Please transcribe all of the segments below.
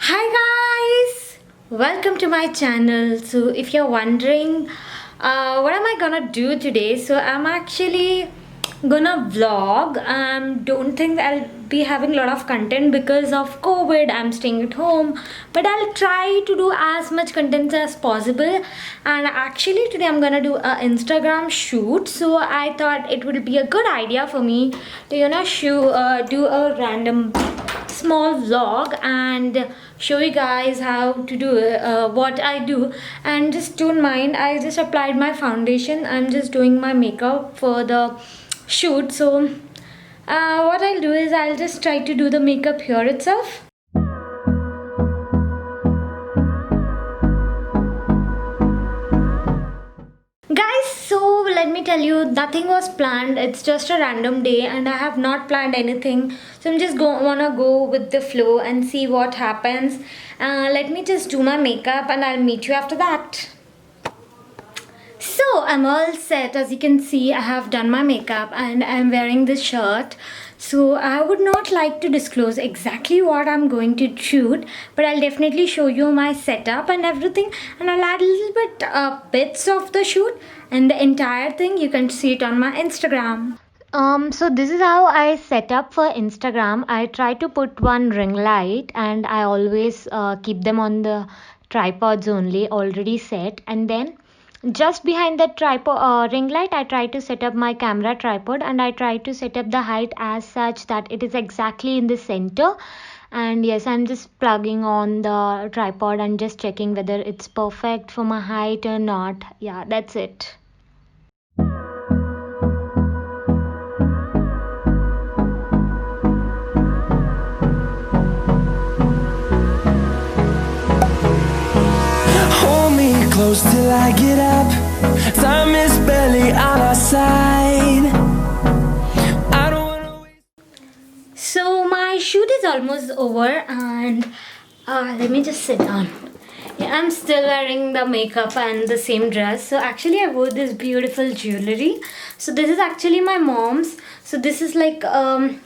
Hi guys, welcome to my channel. So if you're wondering what am I gonna do today, so I'm actually gonna vlog. Don't think I'll be having a lot of content because of COVID. I'm staying at home, but I'll try to do as much content as possible. And actually today I'm gonna do a Instagram shoot, so I thought it would be a good idea for me to do a random small vlog and show you guys how to do what I do. And just don't mind, I just applied my foundation. I'm just doing my makeup for the shoot. So what I'll do is I'll just try to do the makeup here itself. Guys, so let me tell you, nothing was planned. It's just a random day and I have not planned anything. So I'm just wanna go with the flow and see what happens. Let me just do my makeup and I'll meet you after that. So I'm all set. As you can see, I have done my makeup and I'm wearing this shirt. So I would not like to disclose exactly what I'm going to shoot, but I'll definitely show you my setup and everything, and I'll add a little bit bits of the shoot, and the entire thing you can see it on my Instagram. So this is how I set up for Instagram. I try to put one ring light and I always keep them on the tripods only, already set, and then just behind that tripod ring light I try to set up my camera tripod, and I try to set up the height as such that it is exactly in the center. And yes, I'm just plugging on the tripod and just checking whether it's perfect for my height or not. Yeah, that's it. Hold me close till I get up. Time is barely on our side. I don't wanna waste. So my shoot is almost over and let me just sit down. Yeah, I'm still wearing the makeup and the same dress. So actually I wore this beautiful jewelry. So this is actually my mom's. So this is like I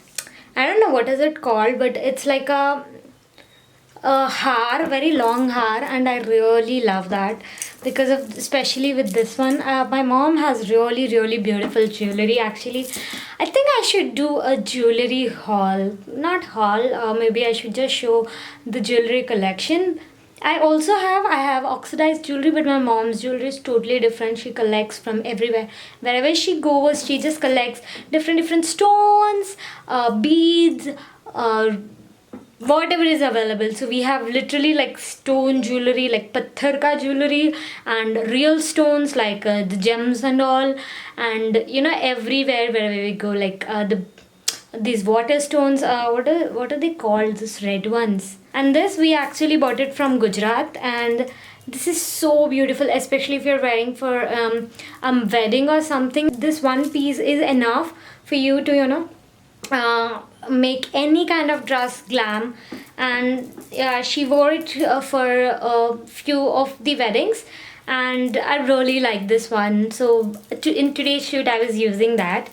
don't know what is it called, but it's like a haar, very long haar, and I really love that because of, especially with this one. My mom has really beautiful jewelry. Actually, I think I should do a jewelry haul, not haul, maybe I should just show the jewelry collection. I have oxidized jewelry, but my mom's jewelry is totally different. She collects from everywhere. Wherever she goes, she just collects different stones, beads, whatever is available. So we have literally like stone jewelry, like patthar ka jewelry, and real stones like the gems and all. And everywhere wherever we go, like these water stones, what are they called, these red ones. And this we actually bought it from Gujarat, and this is so beautiful, especially if you're wearing for wedding or something. This one piece is enough for you to make any kind of dress glam. And she wore it for a few of the weddings, and I really like this one. So in today's shoot I was using that.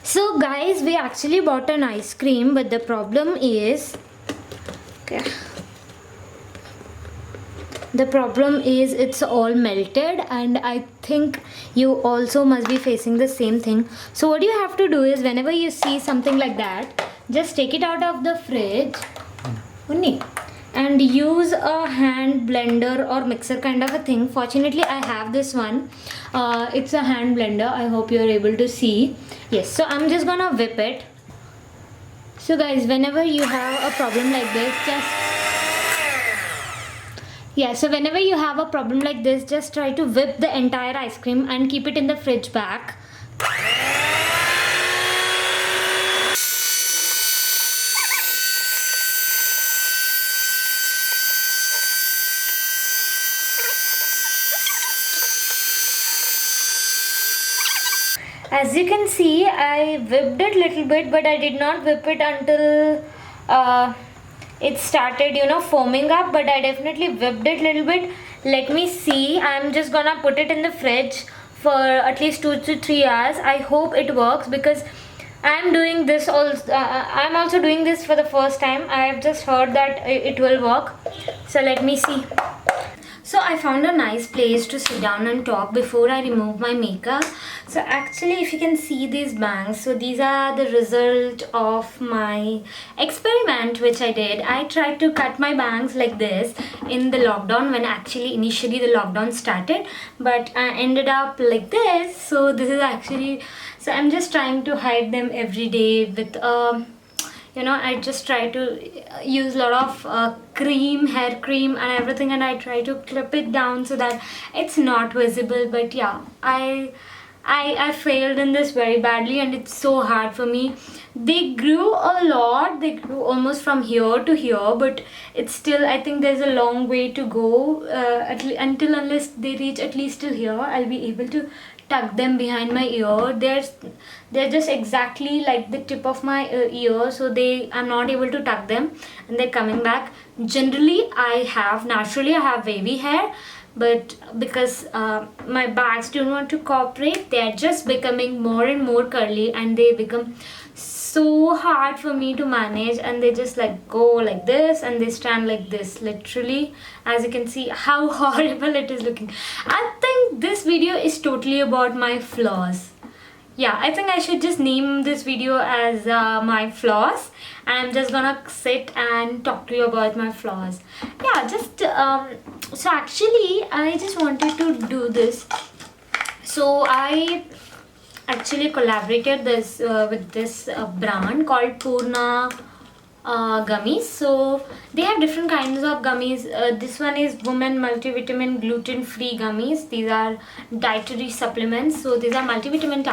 So guys, we actually bought an ice cream, but the problem is it's all melted, and I think you also must be facing the same thing. So what you have to do is, whenever you see something like that, just take it out of the fridge and use a hand blender or mixer kind of a thing. Fortunately I have this one. It's a hand blender. I hope you're able to see. Yes, so I'm just gonna whip it. So guys, whenever you have a problem like this, so whenever you have a problem like this, just try to whip the entire ice cream and keep it in the fridge back. As you can see, I whipped it little bit, but I did not whip it until it started foaming up, but I definitely whipped it little bit. Let me see. I'm just gonna put it in the fridge for at least 2 to 3 hours. I hope it works because I'm doing this also. I'm also doing this for the first time. I have just heard that it will work. So let me see. So I found a nice place to sit down and talk before I remove my makeup. So actually, if you can see these bangs, so these are the result of my experiment which I did. I tried to cut my bangs like this in the lockdown, when actually initially the lockdown started, but I ended up like this. So this is actually, so I'm just trying to hide them every day with I just try to use a lot of cream, hair cream and everything, and I try to clip it down so that it's not visible. But yeah, I failed in this very badly, and it's so hard for me. They grew a lot. They grew almost from here to here, but it's still, I think there's a long way to go, unless they reach at least till here. I'll be able to tuck them behind my ear. They're just exactly like the tip of my ear, so I'm not able to tuck them, and they're coming back. Generally, naturally I have wavy hair, but because my bags do not to cooperate, they are just becoming more and more curly, and they become so hard for me to manage, and they just like go like this and they stand like this, literally. As you can see how horrible it is looking. I think this video is totally about my flaws. Yeah, I think I should just name this video as my flaws. I'm just gonna sit and talk to you about my flaws. Yeah, just so actually I just wanted to do this. So I actually collaborated this with this brand called Purna gummies. So they have different kinds of gummies. This one is women multivitamin gluten-free gummies. These are dietary supplements. So these are multivitamin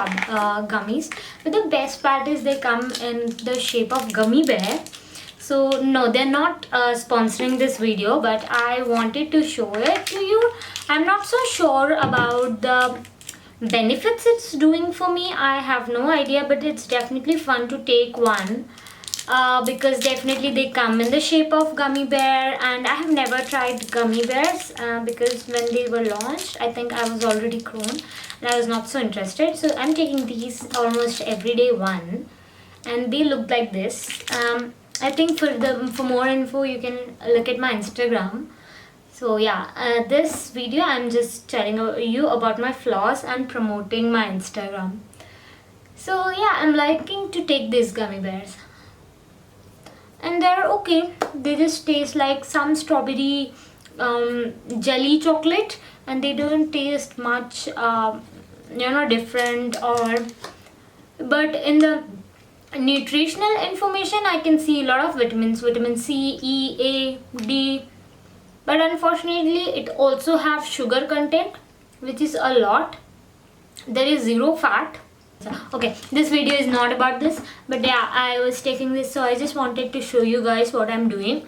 gummies. But the best part is they come in the shape of gummy bear. So no, they're not sponsoring this video, but I wanted to show it to you. I'm not so sure about the benefits it's doing for me. I have no idea, but it's definitely fun to take one. Because definitely they come in the shape of gummy bear, and I have never tried gummy bears because when they were launched, I think I was already grown and I was not so interested. So I'm taking these almost everyday one, and they look like this. I think for more info you can look at my Instagram. So yeah, this video I'm just telling you about my flaws and promoting my Instagram. So yeah, I'm liking to take these gummy bears, and they're okay. They just taste like some strawberry jelly chocolate, and they don't taste much different. But in the nutritional information I can see a lot of vitamins, vitamin C, E, A, D, but unfortunately it also have sugar content, which is a lot. There is zero fat. Okay, this video is not about this, but yeah, I was taking this, so I just wanted to show you guys what I'm doing.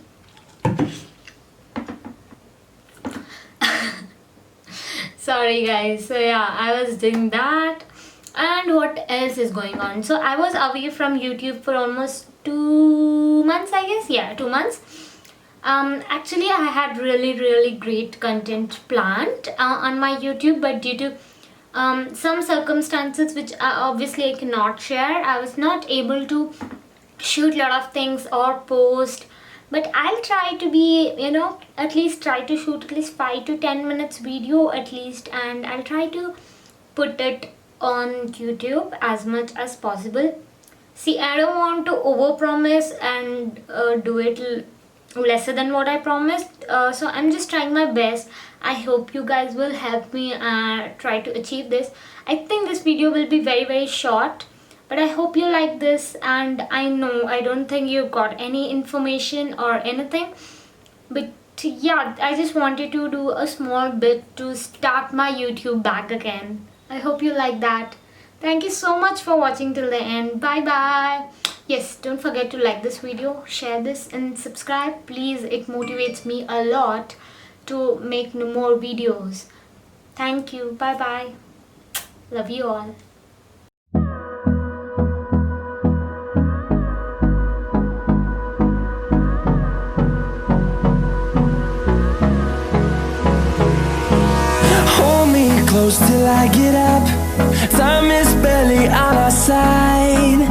Sorry guys. So yeah, I was doing that. And what else is going on? So I was away from YouTube for almost 2 months, I guess. Yeah, 2 months. Actually I had really great content planned on my YouTube, but due to some circumstances which obviously I cannot share, I was not able to shoot a lot of things or post. But I'll try to be, at least try to shoot at least 5 to 10 minutes video at least, and I'll try to put it on YouTube as much as possible. See, I don't want to overpromise and do it lesser than what I promised. So I'm just trying my best. I hope you guys will help me try to achieve this. I think this video will be very short, but I hope you like this, and I don't think you got any information or anything, but yeah, I just wanted to do a small bit to start my YouTube back again. I hope you like that. Thank you so much for watching till the end. Bye bye. Yes, don't forget to like this video, share this and subscribe. Please, it motivates me a lot to make more videos. Thank you. Bye bye. Love you all. Hold me close till I get up. Time is barely on our side.